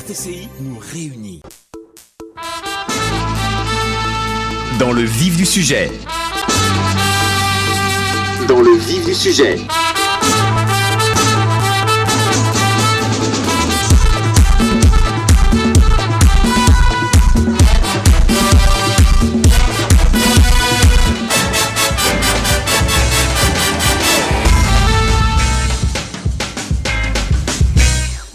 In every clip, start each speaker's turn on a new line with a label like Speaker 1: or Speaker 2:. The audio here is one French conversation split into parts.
Speaker 1: RTCI nous réunit. Dans le vif du sujet. Dans le vif du sujet.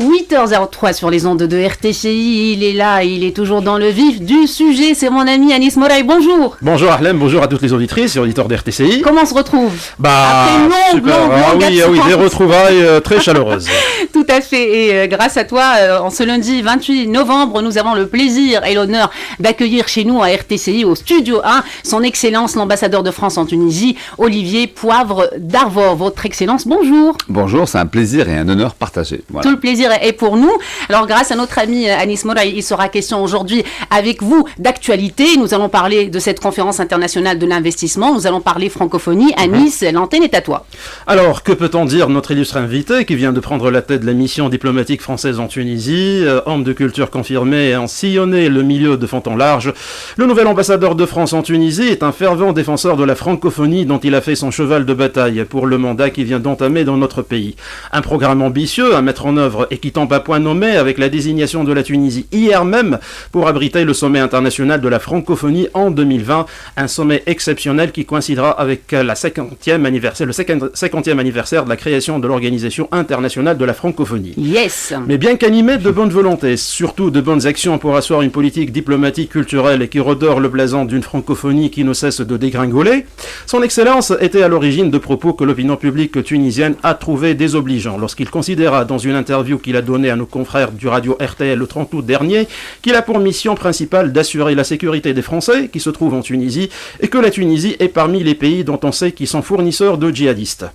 Speaker 2: 8h03 sur les ondes de RTCI, il est là, il est toujours dans le vif du sujet, c'est mon ami Anis Moraï, bonjour.
Speaker 3: Bonjour Arlem, bonjour à toutes les auditrices et auditeurs de RTCI.
Speaker 2: Comment on se retrouve?
Speaker 3: Après longue des retrouvailles très chaleureuses.
Speaker 2: Tout à fait, et grâce à toi, en ce lundi 28 novembre, nous avons le plaisir et l'honneur d'accueillir chez nous à RTCI, au Studio 1, son Excellence, l'ambassadeur de France en Tunisie, Olivier Poivre d'Arvor. Votre Excellence, bonjour.
Speaker 4: Bonjour, c'est un plaisir et un honneur partagé. Voilà.
Speaker 2: Tout le plaisir est pour nous. Alors, grâce à notre ami Anis Moraï, il sera question aujourd'hui avec vous d'actualité. Nous allons parler de cette conférence internationale de l'investissement. Nous allons parler francophonie. Anis, l'antenne est à toi.
Speaker 3: Alors, que peut-on dire de notre illustre invité qui vient de prendre la tête de la mission diplomatique française en Tunisie, homme de culture confirmé et en sillonné le milieu de fond en large. Le nouvel ambassadeur de France en Tunisie est un fervent défenseur de la francophonie dont il a fait son cheval de bataille pour le mandat qui vient d'entamer dans notre pays. Un programme ambitieux à mettre en œuvre et qui tombe à point nommé avec la désignation de la Tunisie hier même pour abriter le sommet international de la francophonie en 2020, un sommet exceptionnel qui coïncidera avec le 50e anniversaire de la création de l'Organisation internationale de la francophonie.
Speaker 2: Yes.
Speaker 3: Mais bien qu'animé de bonne volonté, surtout de bonnes actions pour asseoir une politique diplomatique, culturelle et qui redore le blason d'une francophonie qui ne cesse de dégringoler, son Excellence était à l'origine de propos que l'opinion publique tunisienne a trouvé désobligeants lorsqu'il considéra dans une interview qu'il a donnée à nos confrères du radio RTL le 30 août dernier qu'il a pour mission principale d'assurer la sécurité des Français qui se trouvent en Tunisie et que la Tunisie est parmi les pays dont on sait qu'ils sont fournisseurs de djihadistes.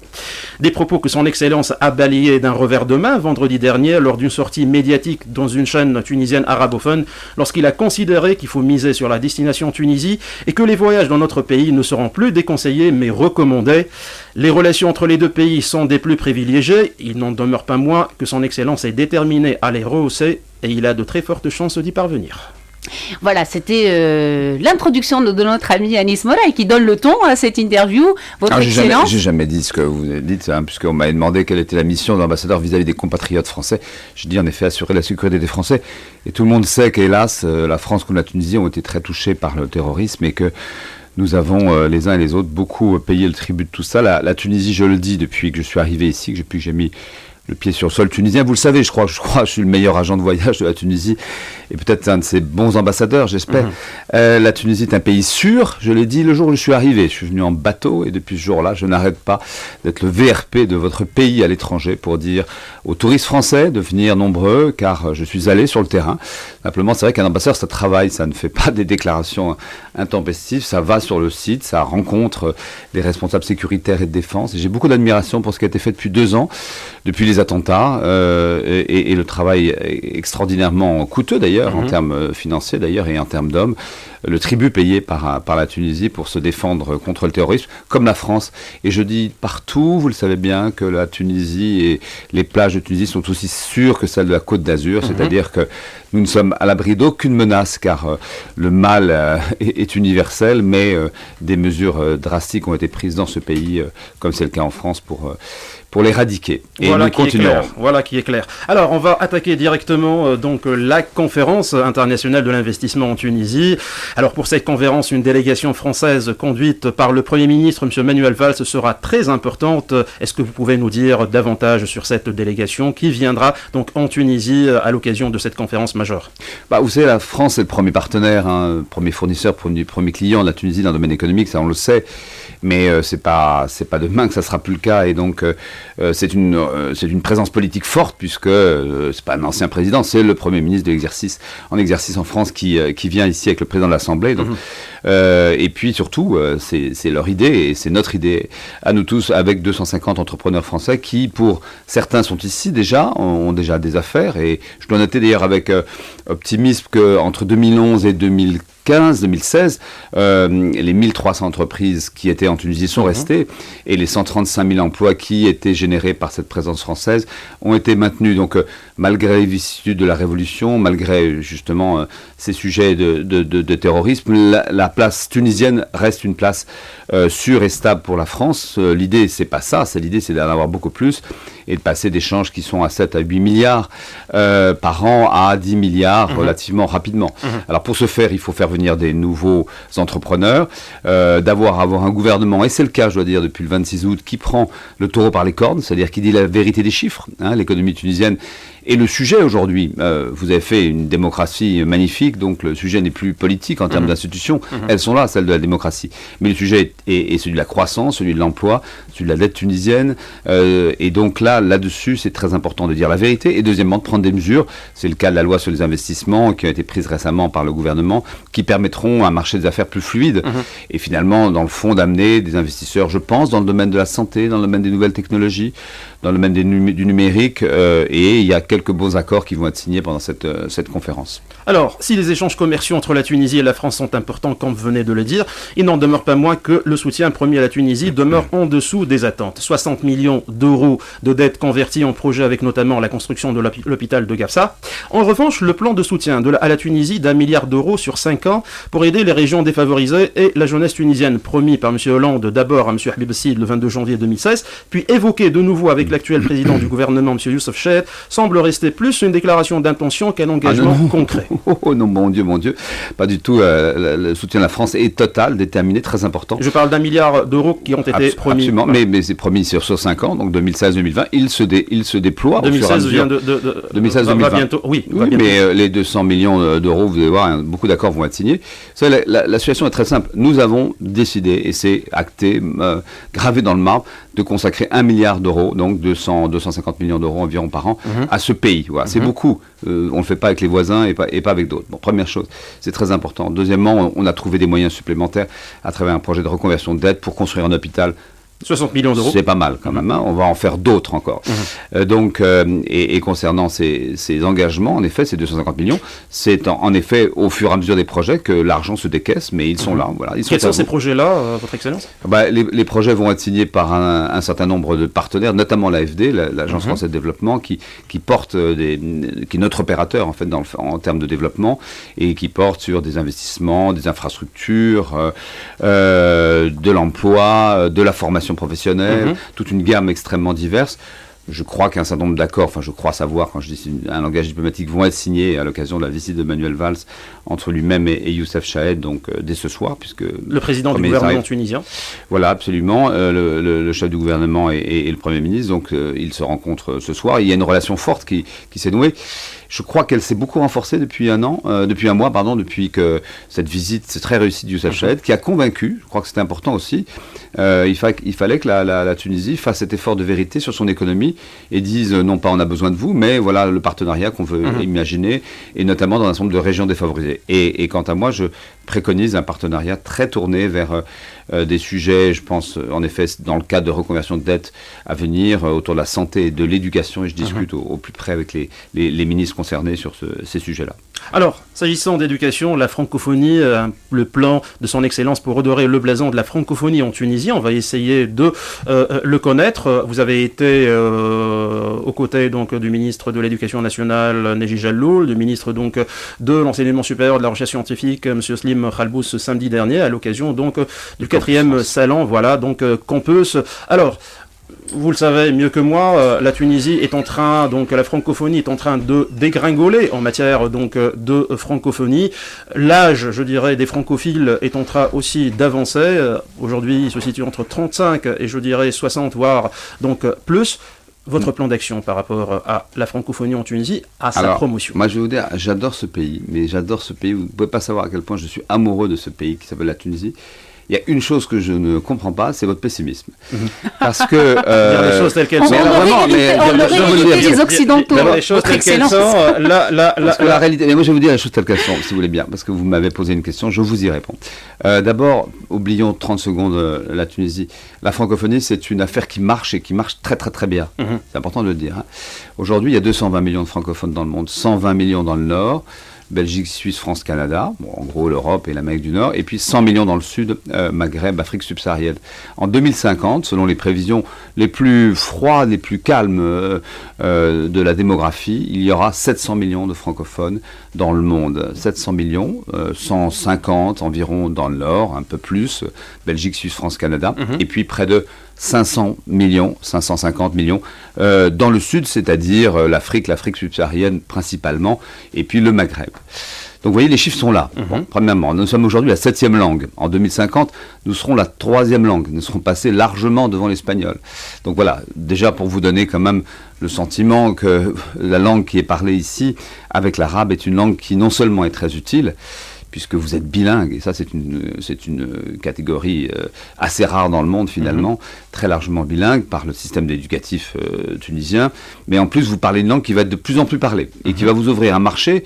Speaker 3: Des propos que son Excellence a balayés d'un revers de main vendredi dernier lors d'une sortie médiatique dans une chaîne tunisienne arabophone lorsqu'il a considéré qu'il faut miser sur la destination Tunisie et que les voyages dans notre pays ne seront plus déconseillés mais recommandés. Les relations entre les deux pays sont des plus privilégiées, il n'en demeure pas moins que son Excellence est déterminé à les rehausser et il a de très fortes chances d'y parvenir.
Speaker 2: Voilà, c'était l'introduction de notre ami Anis Moraï qui donne le ton à cette interview. Votre Excellence.
Speaker 4: J'ai jamais dit ce que vous dites, puisqu'on m'avait demandé quelle était la mission de l'ambassadeur vis-à-vis des compatriotes français. J'ai dit en effet assurer la sécurité des Français. Et tout le monde sait qu'hélas, la France comme la Tunisie ont été très touchés par le terrorisme et que nous avons les uns et les autres beaucoup payé le tribut de tout ça. La Tunisie, je le dis depuis que je suis arrivé ici, depuis que j'ai mis le pied sur le sol tunisien. Vous le savez, je crois, je suis le meilleur agent de voyage de la Tunisie et peut-être un de ses bons ambassadeurs, j'espère. La Tunisie est un pays sûr, je l'ai dit le jour où je suis arrivé. Je suis venu en bateau et depuis ce jour-là, je n'arrête pas d'être le VRP de votre pays à l'étranger pour dire aux touristes français de venir nombreux, car je suis allé sur le terrain. Simplement, c'est vrai qu'un ambassadeur, ça travaille, ça ne fait pas des déclarations intempestives, ça va sur le site, ça rencontre les responsables sécuritaires et de défense. Et j'ai beaucoup d'admiration pour ce qui a été fait depuis 2 ans, depuis les attentats, et le travail extraordinairement coûteux d'ailleurs, en termes financiers d'ailleurs, et en termes d'hommes. Le tribut payé par la Tunisie pour se défendre contre le terrorisme, comme la France. Et je dis partout, vous le savez bien, que la Tunisie et les plages de Tunisie sont aussi sûres que celles de la Côte d'Azur, c'est-à-dire que nous ne sommes à l'abri d'aucune menace, car le mal est universel, mais des mesures drastiques ont été prises dans ce pays, comme c'est le cas en France, pour l'éradiquer. Et
Speaker 3: voilà
Speaker 4: nous continuerons.
Speaker 3: Voilà qui est clair. Alors, on va attaquer directement la conférence internationale de l'investissement en Tunisie. Alors, pour cette conférence, une délégation française conduite par le Premier ministre, M. Manuel Valls, sera très importante. Est-ce que vous pouvez nous dire davantage sur cette délégation qui viendra donc en Tunisie à l'occasion de cette conférence majeure?
Speaker 4: Vous savez, la France est le premier partenaire, premier fournisseur, premier client de la Tunisie dans le domaine économique, ça on le sait. Mais c'est pas demain que ça sera plus le cas, et donc c'est une présence politique forte, puisque c'est pas un ancien président, c'est le Premier ministre en exercice en France qui vient ici avec le président de l'Assemblée. Donc, et puis surtout, c'est leur idée et c'est notre idée à nous tous, avec 250 entrepreneurs français qui, pour certains, sont ici déjà, ont déjà des affaires, et je dois noter d'ailleurs avec optimisme qu'entre 2011 et 2015, 2015-2016, les 1300 entreprises qui étaient en Tunisie sont restées et les 135 000 emplois qui étaient générés par cette présence française ont été maintenus. Donc, malgré les vicissitudes de la révolution, malgré justement ces sujets de terrorisme, la place tunisienne reste une place sûre et stable pour la France. L'idée, c'est pas ça. L'idée, c'est d'en avoir beaucoup plus et de passer d'échanges qui sont à 7 à 8 milliards par an à 10 milliards relativement rapidement. Alors, pour ce faire, il faut faire venir des nouveaux entrepreneurs, avoir un gouvernement, et c'est le cas, je dois dire, depuis le 26 août, qui prend le taureau par les cornes, c'est-à-dire qui dit la vérité des chiffres. L'économie tunisienne est le sujet aujourd'hui. Vous avez fait une démocratie magnifique, donc le sujet n'est plus politique en termes d'institutions. Elles sont là, celles de la démocratie. Mais le sujet est celui de la croissance, celui de l'emploi, celui de la dette tunisienne. Et donc là-dessus, c'est très important de dire la vérité. Et deuxièmement, de prendre des mesures. C'est le cas de la loi sur les investissements qui a été prise récemment par le gouvernement, qui permettront un marché des affaires plus fluide. Et finalement, dans le fond, d'amener des investisseurs, je pense, dans le domaine de la santé, dans le domaine des nouvelles technologies, dans le domaine du numérique, et il y a quelques beaux accords qui vont être signés pendant cette conférence.
Speaker 3: Alors, si les échanges commerciaux entre la Tunisie et la France sont importants, comme vous venez de le dire, il n'en demeure pas moins que le soutien promis à la Tunisie demeure en dessous des attentes. 60 millions d'euros de dettes converties en projet avec notamment la construction de l'hôpital de Gafsa. En revanche, le plan de soutien à la Tunisie d'1 milliard d'euros sur 5 ans pour aider les régions défavorisées et la jeunesse tunisienne, promis par M. Hollande d'abord à M. Habib Sid le 22 janvier 2016, puis évoqué de nouveau avec l'actuel président du gouvernement, M. Youssef Chahed, semble rester plus une déclaration d'intention qu'un engagement concret.
Speaker 4: Oh non, mon Dieu, pas du tout. Le soutien de la France est total, déterminé, très important.
Speaker 3: Je parle d'1 milliard d'euros qui ont été promis.
Speaker 4: Absolument, mais c'est promis sur 5 ans, donc 2016-2020, il se déploie.
Speaker 3: 2016 vient
Speaker 4: 2016-2020.
Speaker 3: Va bientôt, oui,
Speaker 4: mais les 200 millions d'euros, vous allez voir, beaucoup d'accords vont être signés. La situation est très simple. Nous avons décidé, et c'est acté, gravé dans le marbre, de consacrer 1 milliard d'euros, donc 250 millions d'euros environ par an, à ce pays. Voilà, c'est beaucoup. On ne le fait pas avec les voisins et pas avec d'autres. Bon, première chose, c'est très important. Deuxièmement, on a trouvé des moyens supplémentaires à travers un projet de reconversion de dette pour construire un hôpital.
Speaker 3: 60 millions d'euros.
Speaker 4: C'est pas mal quand même, on va en faire d'autres encore. Et concernant ces engagements, en effet, ces 250 millions, c'est en effet au fur et à mesure des projets que l'argent se décaisse, mais ils sont là. Voilà,
Speaker 3: Quels sont ces projets-là, Votre Excellence ?
Speaker 4: Les projets vont être signés par un certain nombre de partenaires, notamment l'AFD, l'Agence française de développement, qui porte qui est notre opérateur en fait en termes de développement et qui porte sur des investissements, des infrastructures, de l'emploi, de la formation professionnelle, toute une gamme extrêmement diverse. Je crois qu'un certain nombre d'accords, je crois savoir, quand je dis un langage diplomatique, vont être signés à l'occasion de la visite de Manuel Valls entre lui-même et Youssef Chahed, donc dès ce soir, puisque... Le président du gouvernement tunisien. Voilà, absolument, le chef du gouvernement et le Premier ministre, donc ils se rencontrent ce soir. Il y a une relation forte qui s'est nouée. Je crois qu'elle s'est beaucoup renforcée depuis un mois, depuis que cette visite, c'est très réussie de Youssef Chahed, qui a convaincu, je crois que c'était important aussi, il fallait que la Tunisie fasse cet effort de vérité sur son économie et dise non pas on a besoin de vous, mais voilà le partenariat qu'on veut imaginer, et notamment dans un certain nombre de régions défavorisées. Et quant à moi, je préconise un partenariat très tourné vers des sujets, je pense, en effet, dans le cadre de reconversion de dette à venir, autour de la santé et de l'éducation, et je discute au plus près avec les ministres concernés sur ces sujets-là. Alors, s'agissant d'éducation, la francophonie, le plan de son excellence pour redorer le blason de la francophonie en Tunisie, on va essayer de le connaître. Vous avez été aux côtés donc, du ministre de l'Éducation nationale, Neji Jalloul, du ministre donc, de l'Enseignement supérieur de la Recherche scientifique, M. Slim Khalbous, ce samedi dernier, à l'occasion donc, du 4e salon, voilà, donc Campus. Alors, vous le savez mieux que moi, la Tunisie est en train, donc la francophonie est en train de dégringoler en matière donc de francophonie. L'âge, je dirais, des francophiles est en train aussi d'avancer. Aujourd'hui, il se situe entre 35 et je dirais 60, voire donc plus. Votre plan d'action par rapport à la francophonie en Tunisie, à sa promotion. Moi, je vais vous dire, j'adore ce pays, mais j'adore ce pays. Vous ne pouvez pas savoir à quel point je suis amoureux de ce pays qui s'appelle la Tunisie. Il y a une chose que je ne comprends pas, c'est votre pessimisme. Parce que...
Speaker 2: les choses telles qu'elles sont. On aurait les Occidentaux.
Speaker 3: Les choses telles qu'elles sont.
Speaker 4: La réalité... Mais moi, je vais vous dire les choses telles qu'elles sont, si vous voulez bien, parce que vous m'avez posé une question, je vous y réponds. D'abord, oublions 30 secondes la Tunisie. La francophonie, c'est une affaire qui marche et qui marche très très très bien. C'est important de le dire. Aujourd'hui, il y a 220 millions de francophones dans le monde, 120 millions dans le Nord. Belgique, Suisse, France, Canada, bon, en gros l'Europe et l'Amérique du Nord, et puis 100 millions dans le sud, Maghreb, Afrique subsaharienne. En 2050, selon les prévisions les plus froides, les plus calmes de la démographie, il y aura 700 millions de francophones dans le monde. 700 millions, 150 environ dans le Nord, un peu plus, Belgique, Suisse, France, Canada, et puis près de 500 millions, 550 millions dans le sud, c'est-à-dire l'Afrique subsaharienne principalement, et puis le Maghreb. Donc vous voyez, les chiffres sont là. Bon, premièrement, nous sommes aujourd'hui la 7e langue. En 2050, nous serons la 3e langue. Nous serons passés largement devant l'espagnol. Donc voilà, déjà pour vous donner quand même le sentiment que la langue qui est parlée ici, avec l'arabe, est une langue qui non seulement est très utile, puisque vous êtes bilingue, et ça c'est une catégorie assez rare dans le monde finalement, très largement bilingue par le système éducatif tunisien, mais en plus vous parlez une langue qui va être de plus en plus parlée, et qui va vous ouvrir un marché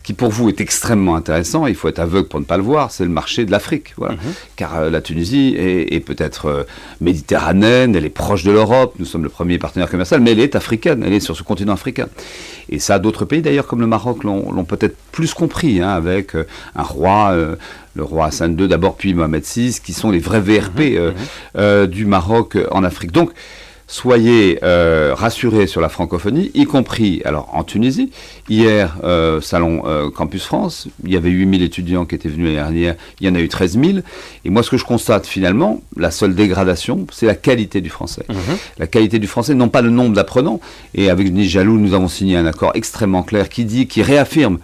Speaker 4: qui pour vous est extrêmement intéressant, il faut être aveugle pour ne pas le voir, c'est le marché de l'Afrique. Voilà. Car la Tunisie est peut-être méditerranéenne, elle est proche de l'Europe, nous sommes le premier partenaire commercial, mais elle est africaine, elle est sur ce continent africain. Et ça, d'autres pays d'ailleurs comme le Maroc l'ont peut-être plus compris, avec un roi, le roi Hassan II d'abord, puis Mohamed VI, qui sont les vrais VRP du Maroc en Afrique. Donc, soyez rassurés sur la francophonie, y compris alors en Tunisie. Hier, salon Campus France, il y avait 8000 étudiants qui étaient venus l'année dernière, il y en a eu 13 000. Et moi, ce que je constate finalement, la seule dégradation, c'est la qualité du français. La qualité du français, non pas le nombre d'apprenants. Et avec Denis Jaloux, nous avons signé un accord extrêmement clair qui réaffirme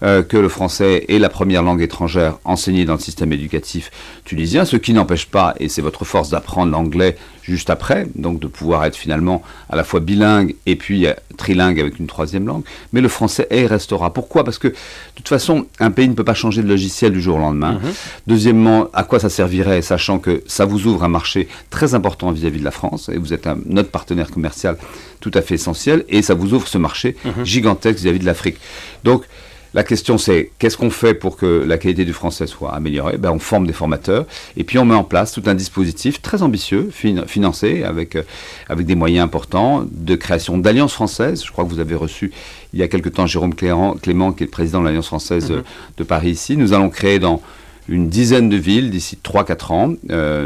Speaker 4: que le français est la première langue étrangère enseignée dans le système éducatif tunisien, ce qui n'empêche pas, et c'est votre force, d'apprendre l'anglais juste après, donc de pouvoir être finalement à la fois bilingue et puis trilingue avec une 3e langue, mais le français est et restera. Pourquoi ? Parce que de toute façon, un pays ne peut pas changer de logiciel du jour au lendemain. Deuxièmement, à quoi ça servirait, sachant que ça vous ouvre un marché très important vis-à-vis de la France, et vous êtes notre partenaire commercial tout à fait essentiel, et ça vous ouvre ce marché gigantesque vis-à-vis de l'Afrique. Donc, la question c'est, qu'est-ce qu'on fait pour que la qualité du français soit améliorée ? On forme des formateurs et puis on met en place tout un dispositif très ambitieux, financé avec des moyens importants, de création d'alliances françaises. Je crois que vous avez reçu il y a quelque temps Jérôme Clément, qui est le président de l'Alliance française de Paris ici. Nous allons créer dans une dizaine de villes d'ici 3-4 ans,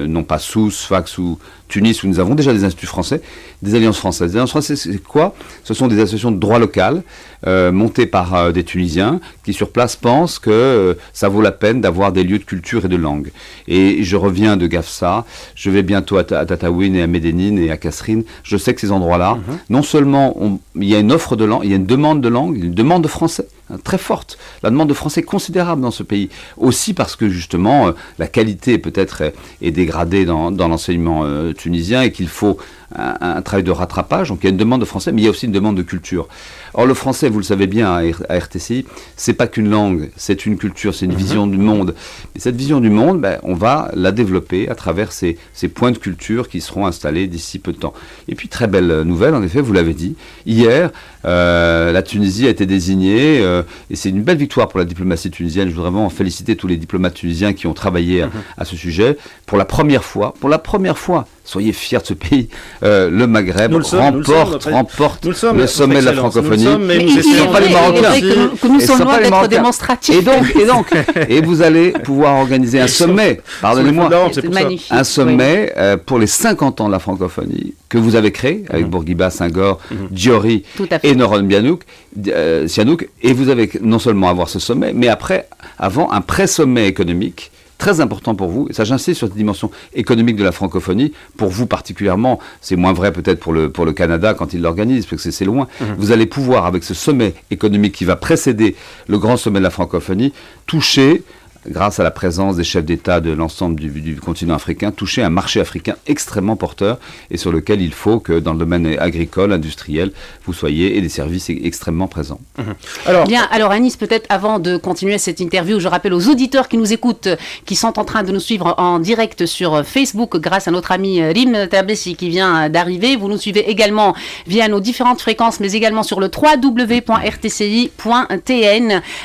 Speaker 4: non pas Sousse, Sfax ou Tunis, où nous avons déjà des instituts français, des alliances françaises. Les alliances françaises, c'est quoi ? Ce sont des associations de droit local, montées par des Tunisiens, qui sur place pensent que ça vaut la peine d'avoir des lieux de culture et de langue. Et je reviens de Gafsa, je vais bientôt à Tataouine et à Médénine et à Kasserine. Je sais que ces endroits-là, non seulement il y a une offre de langue, il y a une demande de langue, une demande de français très forte. La demande de français est considérable dans ce pays. Aussi parce que justement, la qualité peut-être est dégradée dans l'enseignement tunisien et qu'il faut un travail de rattrapage. Donc il y a une demande de français, mais il y a aussi une demande de culture. Or le français, vous le savez bien à RTCI, c'est pas qu'une langue, c'est une culture, c'est une vision du monde. Et cette vision du monde, on va la développer à travers ces points de culture qui seront installés d'ici peu de temps. Et puis très belle nouvelle, en effet, vous l'avez dit, hier, la Tunisie a été désignée, et c'est une belle victoire pour la diplomatie tunisienne. Je voudrais vraiment féliciter tous les diplomates tunisiens qui ont travaillé à ce sujet. Pour la première fois, soyez fiers de ce pays, le Maghreb remporte le sommet de la francophonie.
Speaker 2: Mais ils sont pas les Marocains. Que nous sommes loin d'être démonstratifs.
Speaker 4: Et vous allez pouvoir organiser un sommet, pardonnez-moi, un sommet pour les 50 ans de la francophonie que vous avez créé avec Bourguiba, Senghor, Diori et Noron Sihanouk. Et vous avez non seulement avoir ce sommet, mais avant un pré-sommet économique très important pour vous, et ça j'insiste sur cette dimension économique de la francophonie, pour vous particulièrement, c'est moins vrai peut-être pour le Canada quand il l'organise, parce que c'est loin, vous allez pouvoir, avec ce sommet économique qui va précéder le grand sommet de la francophonie, toucher, grâce à la présence des chefs d'État de l'ensemble du continent africain, toucher un marché africain extrêmement porteur et sur lequel il faut que dans le domaine agricole, industriel, vous soyez et des services extrêmement présents.
Speaker 2: Alors Anis, peut-être avant de continuer cette interview, je rappelle aux auditeurs qui nous écoutent, qui sont en train de nous suivre en direct sur Facebook grâce à notre ami Rim Tabessi qui vient d'arriver. Vous nous suivez également via nos différentes fréquences, mais également sur le www.rtci.tn.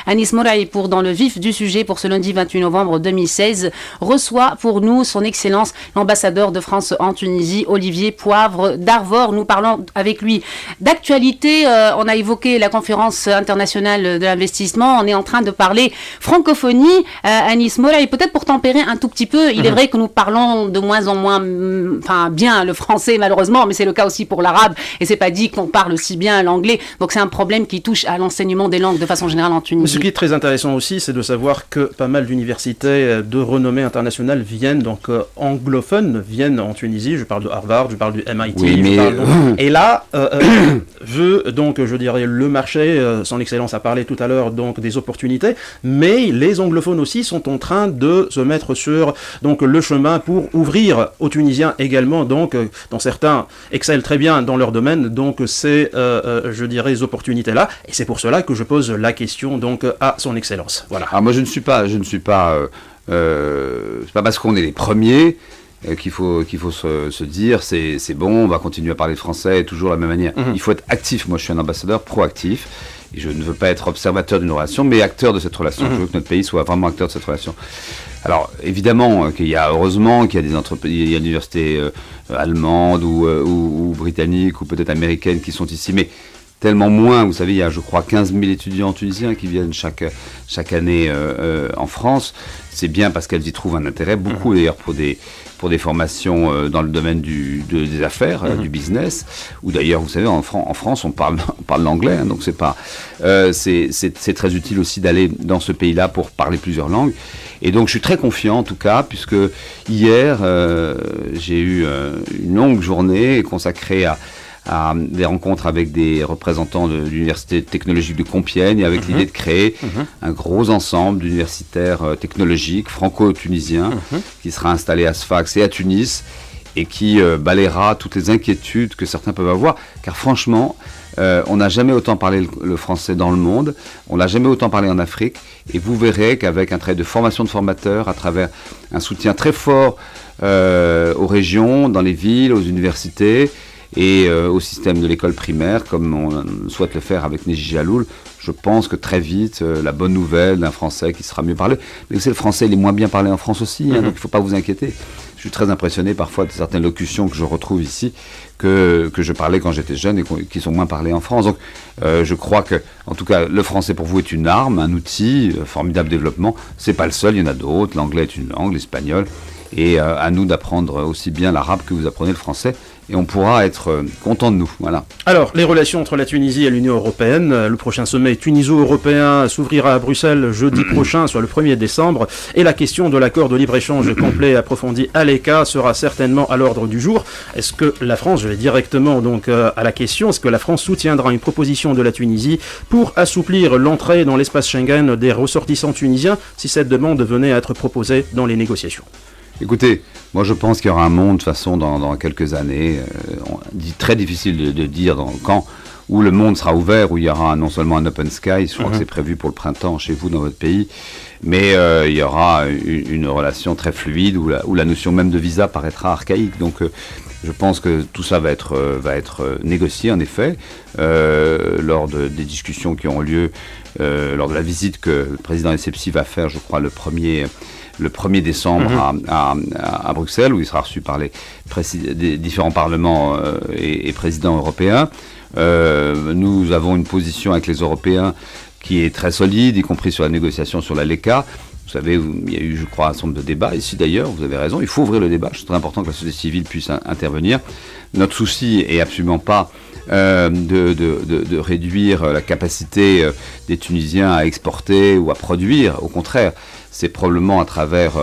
Speaker 2: Anis Moraï pour Dans le vif du sujet pour ce lundi jeudi 28 novembre 2016, reçoit pour nous son Excellence l'ambassadeur de France en Tunisie, Olivier Poivre d'Arvor. Nous parlons avec lui d'actualité. On a évoqué la conférence internationale de l'investissement. On est en train de parler francophonie. Anis Mola, et peut-être pour tempérer un tout petit peu, il est vrai que nous parlons de moins en moins bien le français malheureusement, mais c'est le cas aussi pour l'arabe, et c'est pas dit qu'on parle aussi bien l'anglais. Donc c'est un problème qui touche à l'enseignement des langues de façon générale en Tunisie.
Speaker 3: Ce qui est très intéressant aussi, c'est de savoir que pas mal d'universités de renommée internationale viennent, donc anglophones, viennent en Tunisie. Je parle de Harvard, je parle du MIT.
Speaker 4: Oui, mais...
Speaker 3: Et là, je dirais, le marché, son Excellence a parlé tout à l'heure donc des opportunités, mais les anglophones aussi sont en train de se mettre sur donc le chemin pour ouvrir aux Tunisiens également, donc dont certains excellent très bien dans leur domaine, donc ces opportunités-là, et c'est pour cela que je pose la question donc à son Excellence. Voilà.
Speaker 4: Alors moi je ne suis pas, c'est pas parce qu'on est les premiers qu'il faut se dire c'est bon, on va continuer à parler français toujours de la même manière. Il faut être actif. Moi je suis un ambassadeur proactif et je ne veux pas être observateur d'une relation, mais acteur de cette relation. Je veux que notre pays soit vraiment acteur de cette relation. Alors évidemment heureusement qu'il y a des entreprises, il y a des universités allemandes ou britanniques ou peut-être américaines qui sont ici, mais tellement moins. Vous savez, il y a je crois 15 000 étudiants tunisiens qui viennent chaque année en France. C'est bien parce qu'elles y trouvent un intérêt, beaucoup d'ailleurs pour des formations dans le domaine des affaires, du business, ou d'ailleurs, vous savez, en France, on parle l'anglais, hein, donc c'est très utile aussi d'aller dans ce pays-là pour parler plusieurs langues. Et donc, je suis très confiant, en tout cas, puisque hier, j'ai eu une longue journée consacrée à des rencontres avec des représentants de l'Université technologique de Compiègne, avec l'idée de créer un gros ensemble d'universitaires technologiques franco-tunisiens qui sera installé à Sfax et à Tunis et qui balayera toutes les inquiétudes que certains peuvent avoir, car franchement, on n'a jamais autant parlé le français dans le monde, on n'a jamais autant parlé en Afrique, et vous verrez qu'avec un travail de formation de formateurs, à travers un soutien très fort aux régions, dans les villes, aux universités, et au système de l'école primaire, comme on souhaite le faire avec Neji Jaloul, je pense que très vite, la bonne nouvelle d'un français qui sera mieux parlé. Mais vous savez, le français, il est moins bien parlé en France aussi, donc il ne faut pas vous inquiéter. Je suis très impressionné parfois de certaines locutions que je retrouve ici, que je parlais quand j'étais jeune et qui sont moins parlées en France. Donc je crois que, en tout cas, le français pour vous est une arme, un outil, formidable développement. C'est pas le seul, il y en a d'autres. L'anglais est une langue, l'espagnol. Et à nous d'apprendre aussi bien l'arabe que vous apprenez le français. Et on pourra être content de nous, voilà.
Speaker 3: Alors, les relations entre la Tunisie et l'Union européenne, le prochain sommet tuniso-européen s'ouvrira à Bruxelles jeudi prochain, soit le 1er décembre, et la question de l'accord de libre-échange complet et approfondi à l'ECA sera certainement à l'ordre du jour. Est-ce que la France, je vais directement donc à la question, est-ce que la France soutiendra une proposition de la Tunisie pour assouplir l'entrée dans l'espace Schengen des ressortissants tunisiens si cette demande venait à être proposée dans les négociations ?
Speaker 4: Écoutez, moi je pense qu'il y aura un monde de toute façon dans quelques années, très difficile de dire quand, où le monde sera ouvert, où il y aura non seulement un open sky, je crois que c'est prévu pour le printemps chez vous dans votre pays, mais il y aura une relation très fluide où la notion même de visa paraîtra archaïque. Donc je pense que tout ça va être négocié en effet lors des discussions qui auront lieu lors de la visite que le président Essebsi va faire, je crois, le 1er décembre à Bruxelles, où il sera reçu par des différents parlements et présidents européens. Nous avons une position avec les Européens qui est très solide, y compris sur la négociation sur la LECA. Vous savez, il y a eu, je crois, un certain nombre de débats ici d'ailleurs, vous avez raison, il faut ouvrir le débat, c'est très important que la société civile puisse intervenir. Notre souci est absolument pas de réduire la capacité des Tunisiens à exporter ou à produire, au contraire. C'est probablement à travers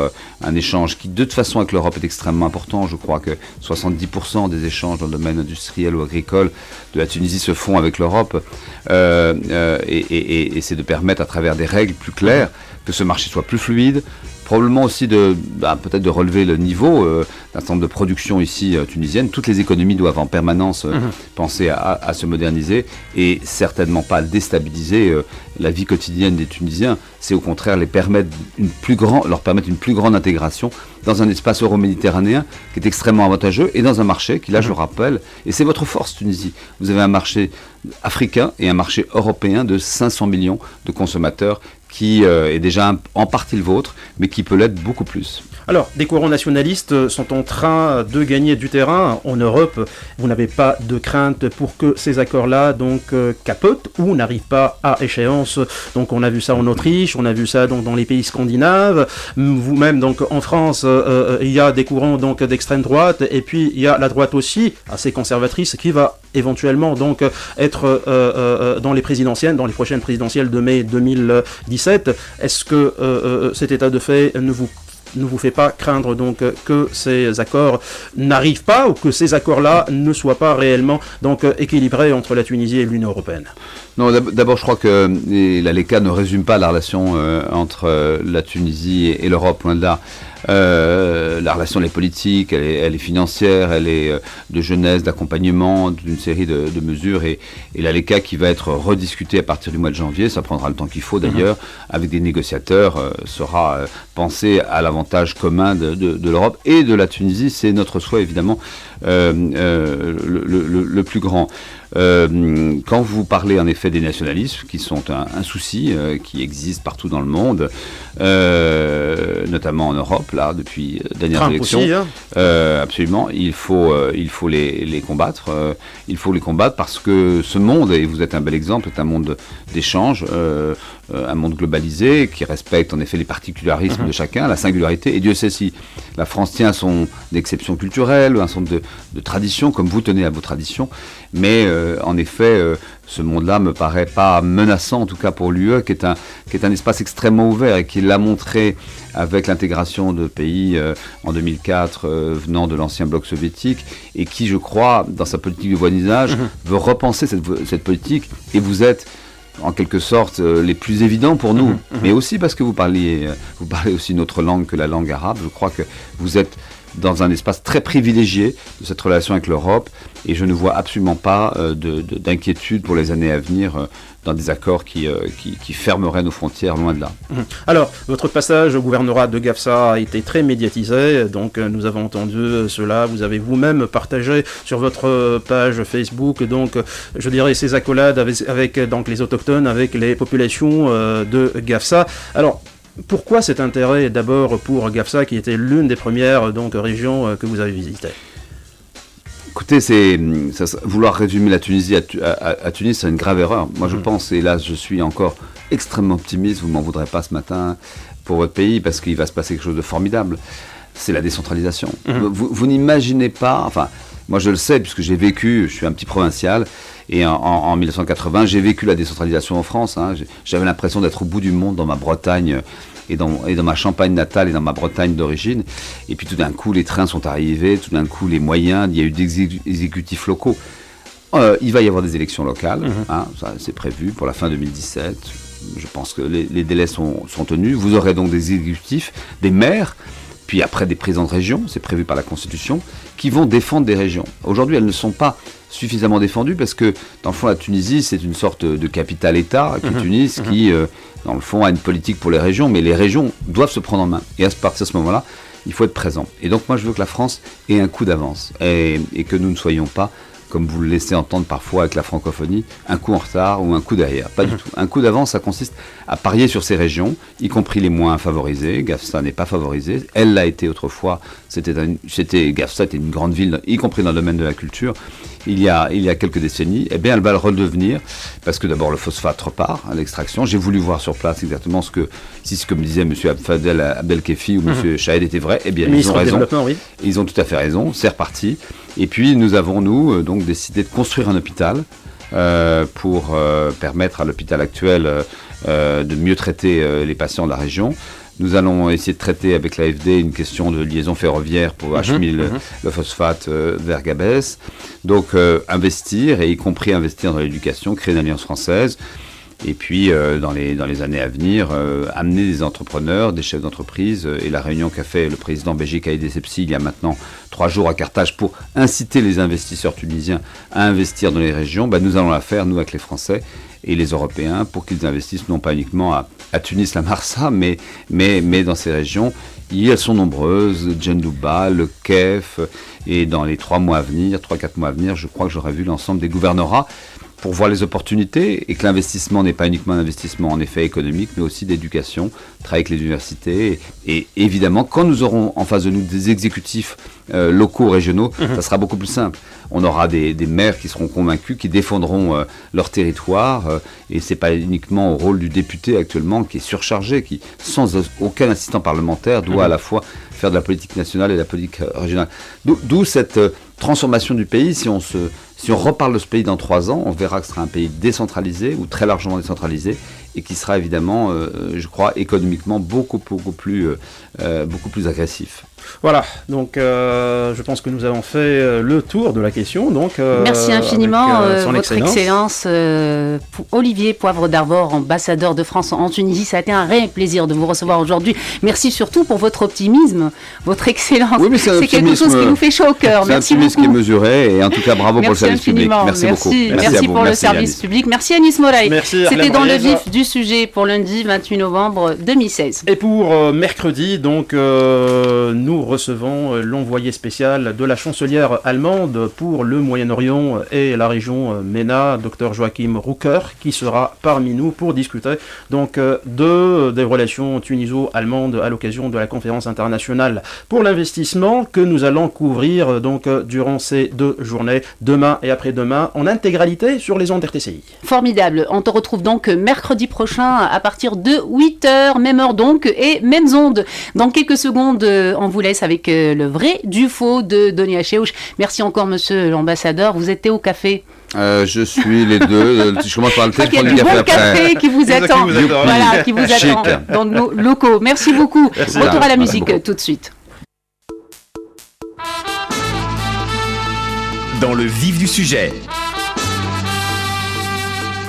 Speaker 4: un échange qui, de toute façon, avec l'Europe est extrêmement important. Je crois que 70% des échanges dans le domaine industriel ou agricole de la Tunisie se font avec l'Europe. Et c'est de permettre, à travers des règles plus claires, que ce marché soit plus fluide. Probablement aussi peut-être de relever le niveau d'un certain nombre de productions ici tunisiennes. Toutes les économies doivent en permanence penser à se moderniser et certainement pas déstabiliser la vie quotidienne des Tunisiens. C'est au contraire leur permettre une plus grande intégration dans un espace euro-méditerranéen qui est extrêmement avantageux et dans un marché qui, là je le rappelle, et c'est votre force Tunisie. Vous avez un marché africain et un marché européen de 500 millions de consommateurs qui est déjà en partie le vôtre, mais qui peut l'être beaucoup plus.
Speaker 3: Alors, des courants nationalistes sont en train de gagner du terrain en Europe. Vous n'avez pas de crainte pour que ces accords-là donc capotent ou n'arrivent pas à échéance. Donc, on a vu ça en Autriche, on a vu ça donc dans les pays scandinaves. Vous-même donc en France, il y a des courants donc d'extrême droite et puis il y a la droite aussi assez conservatrice qui va éventuellement donc être dans les présidentielles, dans les prochaines présidentielles de mai 2017. Est-ce que cet état de fait ne vous fait pas craindre donc que ces accords n'arrivent pas ou que ces accords-là ne soient pas réellement donc équilibrés entre la Tunisie et l'Union européenne?
Speaker 4: Non, d'abord, je crois que l'ALECA ne résume pas la relation entre la Tunisie et l'Europe, loin de là. La relation, elle est politique, elle est financière, elle est de jeunesse, d'accompagnement, d'une série de mesures. Et l'ALECA qui va être rediscutée à partir du mois de janvier, ça prendra le temps qu'il faut d'ailleurs, avec des négociateurs, sera pensée à l'avantage commun de l'Europe et de la Tunisie. C'est notre souhait, évidemment, le plus grand. Quand vous parlez en effet des nationalismes, qui sont un souci qui existe partout dans le monde, notamment en Europe, là, depuis dernières
Speaker 3: Trump
Speaker 4: élections,
Speaker 3: aussi, hein.
Speaker 4: Absolument, il faut les combattre. Il faut les combattre parce que ce monde, et vous êtes un bel exemple, est un monde d'échange, un monde globalisé qui respecte en effet les particularismes de chacun, la singularité. Et Dieu sait si la France tient à son exception culturelle, un centre de tradition, comme vous tenez à vos traditions. Mais en effet, ce monde-là me paraît pas menaçant, en tout cas pour l'UE, qui est un espace extrêmement ouvert et qui l'a montré avec l'intégration de pays en 2004 venant de l'ancien bloc soviétique et qui, je crois, dans sa politique de voisinage, veut repenser cette politique. Et vous êtes en quelque sorte les plus évidents pour nous, mais aussi parce que vous parlez aussi une autre langue que la langue arabe. Je crois que vous êtes dans un espace très privilégié de cette relation avec l'Europe et je ne vois absolument pas d'inquiétude pour les années à venir dans des accords qui fermeraient nos frontières, loin de là.
Speaker 3: Alors, votre passage au gouvernorat de Gafsa a été très médiatisé, donc nous avons entendu cela, vous avez vous-même partagé sur votre page Facebook, donc je dirais ces accolades avec donc les autochtones, avec les populations de Gafsa. Alors, pourquoi cet intérêt d'abord pour Gafsa, qui était l'une des premières donc, régions que vous avez visitées?
Speaker 4: Écoutez, vouloir résumer la Tunisie à Tunis, c'est une grave erreur. Moi, je pense, et là, je suis encore extrêmement optimiste, vous ne m'en voudrez pas ce matin pour votre pays, parce qu'il va se passer quelque chose de formidable. C'est la décentralisation. Vous n'imaginez pas, enfin, moi je le sais, puisque j'ai vécu, je suis un petit provincial, et en 1980, j'ai vécu la décentralisation en France. Hein. J'avais l'impression d'être au bout du monde dans ma Bretagne et dans ma Champagne natale et dans ma Bretagne d'origine. Et puis tout d'un coup, les trains sont arrivés, tout d'un coup, les moyens, il y a eu des exécutifs locaux. Il va y avoir des élections locales, hein, ça, c'est prévu pour la fin 2017. Je pense que les délais sont tenus. Vous aurez donc des exécutifs, des maires, puis après des présidents de région, c'est prévu par la Constitution, qui vont défendre des régions. Aujourd'hui, elles ne sont pas suffisamment défendues parce que, dans le fond, la Tunisie, c'est une sorte de capitale-État, qui est Tunis, qui, dans le fond, a une politique pour les régions, mais les régions doivent se prendre en main. Et à partir de ce moment-là, il faut être présent. Et donc, moi, je veux que la France ait un coup d'avance et que nous ne soyons pas, comme vous le laissez entendre parfois avec la francophonie, un coup en retard ou un coup derrière. Pas du tout. Un coup d'avance, ça consiste à parier sur ces régions, y compris les moins favorisées. Gafsa n'est pas favorisée. Elle l'a été autrefois. Gafsa était une grande ville, y compris dans le domaine de la culture. Il y a quelques décennies, eh bien, elle va le redevenir, parce que d'abord le phosphate repart à l'extraction. J'ai voulu voir sur place exactement ce que me disait M. Fadel Abdelkefi ou M. Chahed était vrai. Eh bien, ils ont raison. Oui. Ils ont tout à fait raison. C'est reparti. Et puis, nous avons, donc décidé de construire un hôpital pour permettre à l'hôpital actuel de mieux traiter les patients de la région. Nous allons essayer de traiter avec l'AFD une question de liaison ferroviaire pour acheminer le phosphate vers Gabès. Donc investir, et y compris investir dans l'éducation, créer une alliance française. Et puis dans les années à venir, amener des entrepreneurs, des chefs d'entreprise. Et la réunion qu'a fait le président Béji Caïd Essebsi il y a maintenant 3 jours à Carthage pour inciter les investisseurs tunisiens à investir dans les régions, nous allons la faire, nous, avec les Français et les Européens, pour qu'ils investissent non pas uniquement à Tunis, la Marsa, mais dans ces régions. Elles sont nombreuses, Djendouba, le Kef, et dans les 3-4 mois à venir, je crois que j'aurai vu l'ensemble des gouvernorats. pour voir les opportunités et que l'investissement n'est pas uniquement un investissement en effet économique, mais aussi d'éducation, travailler avec les universités. Et évidemment, quand nous aurons en face de nous des exécutifs locaux, régionaux, ça sera beaucoup plus simple. On aura des maires qui seront convaincus, qui défendront leur territoire. Et c'est pas uniquement au rôle du député actuellement qui est surchargé, qui, sans aucun assistant parlementaire, doit à la fois faire de la politique nationale et de la politique régionale. D'où cette transformation du pays. Si on reparle de ce pays dans 3 ans, on verra que ce sera un pays décentralisé ou très largement décentralisé et qui sera évidemment, je crois, économiquement beaucoup plus agressif.
Speaker 3: Voilà, donc je pense que nous avons fait le tour de la question. Donc,
Speaker 2: merci infiniment,
Speaker 3: avec, son
Speaker 2: votre Excellence Olivier Poivre d'Arvor, ambassadeur de France en Tunisie. Ça a été un réel plaisir de vous recevoir aujourd'hui. Merci surtout pour votre optimisme, votre excellence.
Speaker 4: Oui, mais c'est
Speaker 2: quelque chose qui nous fait chaud au cœur.
Speaker 4: C'est un optimisme qui est mesuré et en tout cas bravo pour le service public. Merci beaucoup.
Speaker 2: Merci pour le service public. Merci Anis Moraï. C'était dans le vif du sujet pour lundi 28 novembre 2016.
Speaker 3: Et pour mercredi, donc nous recevons l'envoyé spécial de la chancelière allemande pour le Moyen-Orient et la région MENA, Dr Joachim Rucker, qui sera parmi nous pour discuter donc des relations tuniso-allemandes à l'occasion de la conférence internationale pour l'investissement que nous allons couvrir donc durant ces 2 journées, demain et après-demain, en intégralité sur les ondes RTCI.
Speaker 2: Formidable. On te retrouve donc mercredi prochain à partir de 8h, même heure donc, et mêmes ondes. Dans quelques secondes, on vous laisse avec le vrai du faux de Denis Hachéouch. Merci encore, monsieur l'ambassadeur. Vous êtes au café?
Speaker 4: Je suis les deux. Je commence par le thé, je prends du café après.
Speaker 2: Café qui vous attend. Voilà, qui vous attend dans nos locaux. Merci beaucoup.
Speaker 3: Merci.
Speaker 2: Retour à la musique tout de suite.
Speaker 1: Dans le vif du sujet.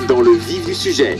Speaker 1: Dans le vif du sujet.